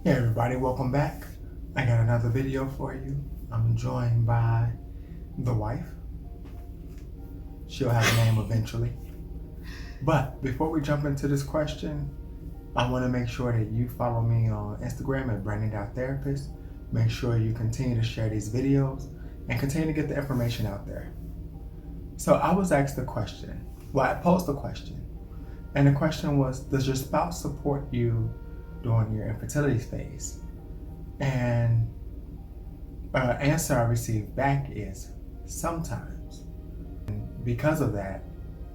Hey everybody, welcome back. I got another video for you. I'm joined by the wife. She'll have a name eventually. But before we jump into this question, I want to make sure that you follow me on Instagram at Brandon.therapist. Make sure you continue to share these videos and continue to get the information out there. So I was asked the question, I posed the question, and the question was, does your spouse support you during your infertility phase? And answer I received back is sometimes. And because of that,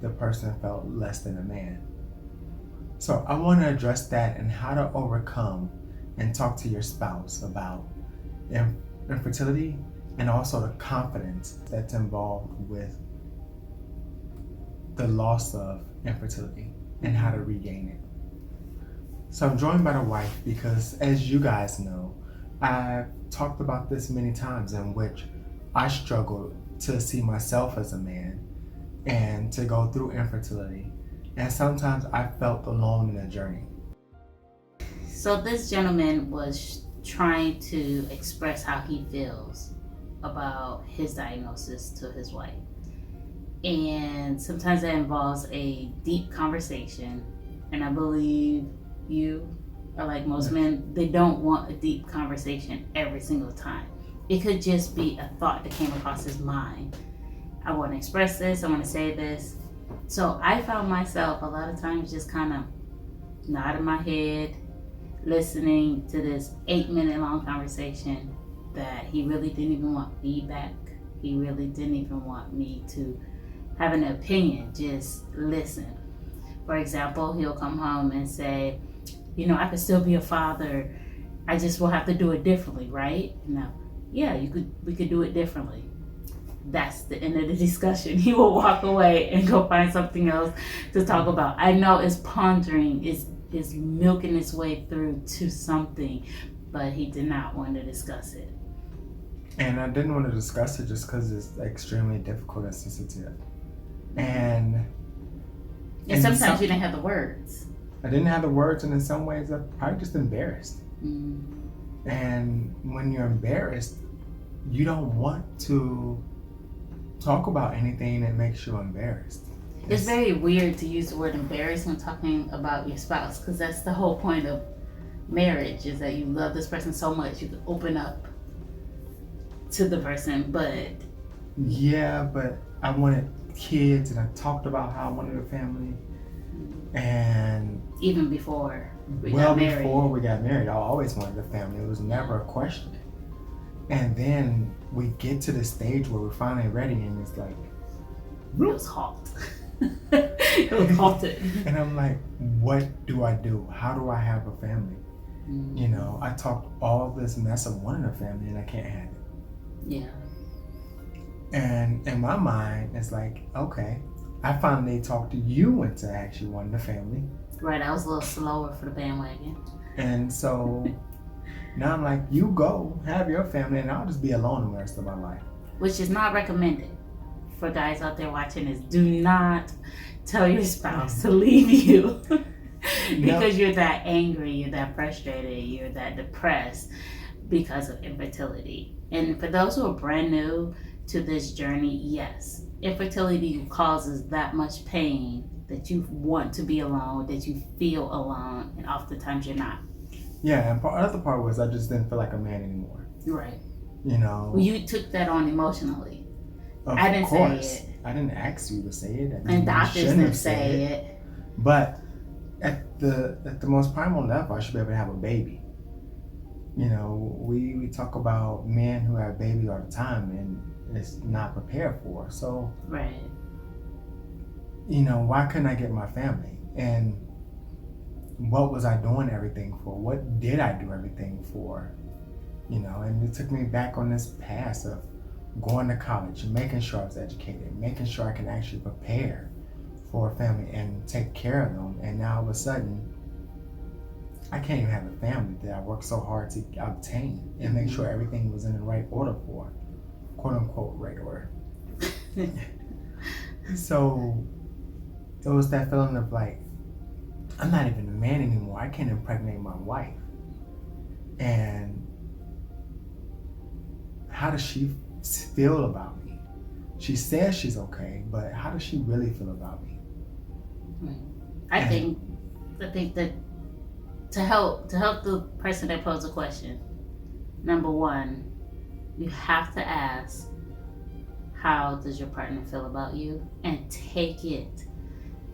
the person felt less than a man. So I want to address that and how to overcome and talk to your spouse about infertility and also the confidence that's involved with the loss of infertility and how to regain it. So I'm joined by the wife because, as you guys know, I've talked about this many times in which I struggled to see myself as a man and to go through infertility. And sometimes I felt alone in the journey. So this gentleman was trying to express how he feels about his diagnosis to his wife. And sometimes that involves a deep conversation. And I believe you are like most men, they don't want a deep conversation every single time. It could just be a thought that came across his mind. I want to express this, I want to say this. So I found myself a lot of times just kind of nodding my head, listening to this 8-minute long conversation that he really didn't even want feedback. He really didn't even want me to have an opinion, just listen. For example, he'll come home and say, I could still be a father. I just will have to do it differently, right? Yeah, we could do it differently. That's the end of the discussion. He will walk away and go find something else to talk about. I know it's pondering, is milking its way through to something, but he did not want to discuss it. And I didn't want to discuss it just because it's extremely difficult and sensitive. And sometimes you didn't have the words. I didn't have the words, and in some ways I'm probably just embarrassed. And when you're embarrassed, you don't want to talk about anything that makes you embarrassed. It's very weird to use the word embarrassed when talking about your spouse, because that's the whole point of marriage, is that you love this person so much you can open up to the person. But I wanted kids, and I talked about how I wanted a family. And even before we got married, I always wanted a family. It was never a question. And then we get to the stage where we're finally ready, and it's like, it was halt. It was halted. And I'm like, what do I do? How do I have a family? I talked all this mess of wanting a family, and I can't have it. Yeah. And in my mind, it's like, okay, I finally talked to you into actually wanting a family. Right, I was a little slower for the bandwagon. And so now I'm like, you go, have your family, and I'll just be alone the rest of my life. Which is not recommended for guys out there watching this. Do not tell your spouse to leave you because you're that angry, you're that frustrated, you're that depressed because of infertility. And for those who are brand new to this journey, yes, infertility causes that much pain that you want to be alone, that you feel alone, and oftentimes you're not. Yeah, and other part was I just didn't feel like a man anymore. Right. Well, you took that on emotionally. I didn't say it. I didn't ask you to say it. And doctors didn't say it. But at the most primal level, I should be able to have a baby. We talk about men who have babies all the time, and it's not prepared for. So, right. Why couldn't I get my family? And what was I doing everything for? What did I do everything for? And it took me back on this path of going to college and making sure I was educated, making sure I can actually prepare for a family and take care of them. And now all of a sudden, I can't even have a family that I worked so hard to obtain and make sure everything was in the right order for, quote unquote, right order. So it was that feeling of like, I'm not even a man anymore. I can't impregnate my wife. And how does she feel about me? She says she's okay, but how does she really feel about me? I think that to help the person that posed the question, number one, you have to ask, how does your partner feel about you, and take it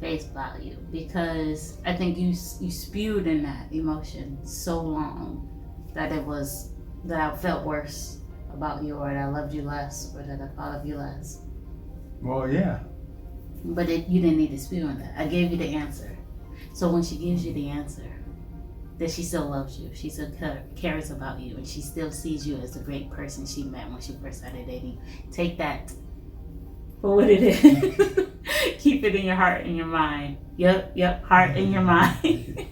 face value, because I think you spewed in that emotion so long that I felt worse about you, or that I loved you less, or that I thought of you less. Well, yeah. But you didn't need to spew on that. I gave you the answer. So when she gives you the answer, that she still loves you, she still cares about you, and she still sees you as the great person she met when she first started dating. Take that for what it is. Keep it in your heart and your mind. Yep, heart and your mind.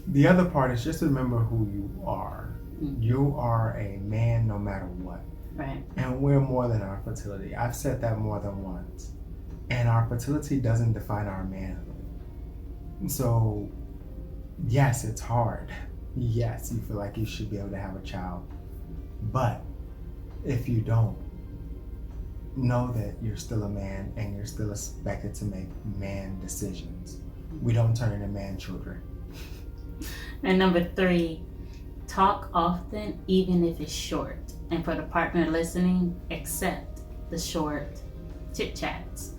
The other part is just remember who you are. Mm-hmm. You are a man no matter what. Right. And we're more than our fertility. I've said that more than once. And our fertility doesn't define our manhood. So, yes, it's hard. Yes, you feel like you should be able to have a child. But if you don't, know that you're still a man and you're still expected to make man decisions. We don't turn into man children. And number 3, talk often, even if it's short. And for the partner listening, accept the short chit chats.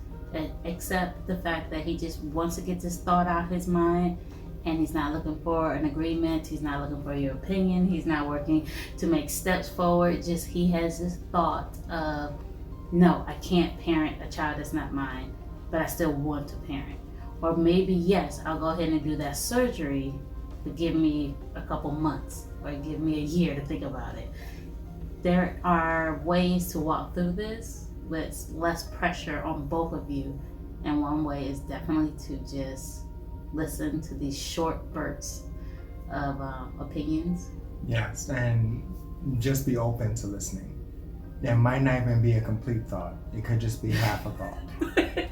Accept the fact that he just wants to get this thought out of his mind, and he's not looking for an agreement. He's not looking for your opinion. He's not working to make steps forward. Just he has this thought of, no, I can't parent a child that's not mine, but I still want to parent. Or maybe, yes, I'll go ahead and do that surgery, but give me a couple months or give me a year to think about it. There are ways to walk through this with less pressure on both of you. And one way is definitely to just listen to these short bursts of opinions. Yes, and just be open to listening. It might not even be a complete thought. It could just be half a thought.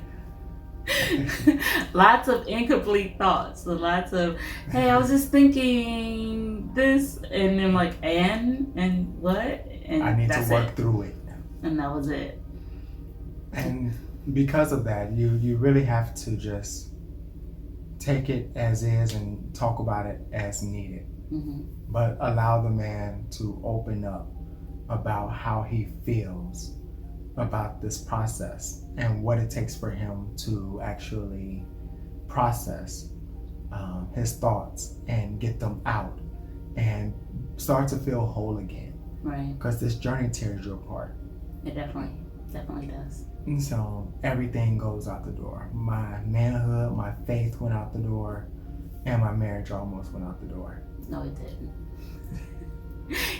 Lots of incomplete thoughts. Lots of, hey, I was just thinking this, and then like, and what? And I need to work through it. And that was it. And because of that, you really have to just take it as is and talk about it as needed. Mm-hmm. But allow the man to open up about how he feels about this process and what it takes for him to actually process his thoughts and get them out and start to feel whole again. Right. Because this journey tears you apart. It definitely does. And so everything goes out the door. My manhood, my faith went out the door, and my marriage almost went out the door. No, it didn't.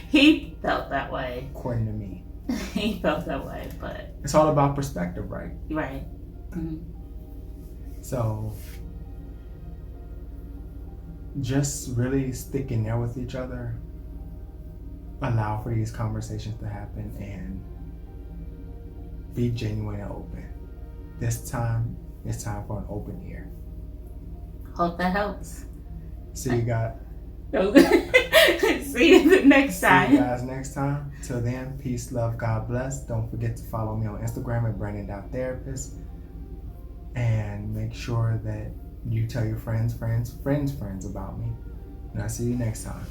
He felt that way. According to me. He felt that way, but... It's all about perspective, right? Right. Mm-hmm. So, just really stick in there with each other. Allow for these conversations to happen and be genuine and open. This time, it's time for an open ear. Hope that helps. See you guys. See you next time. See you guys next time. Till then, peace, love, God bless. Don't forget to follow me on Instagram at Brandon.therapist. And make sure that you tell your friends about me. And I'll see you next time.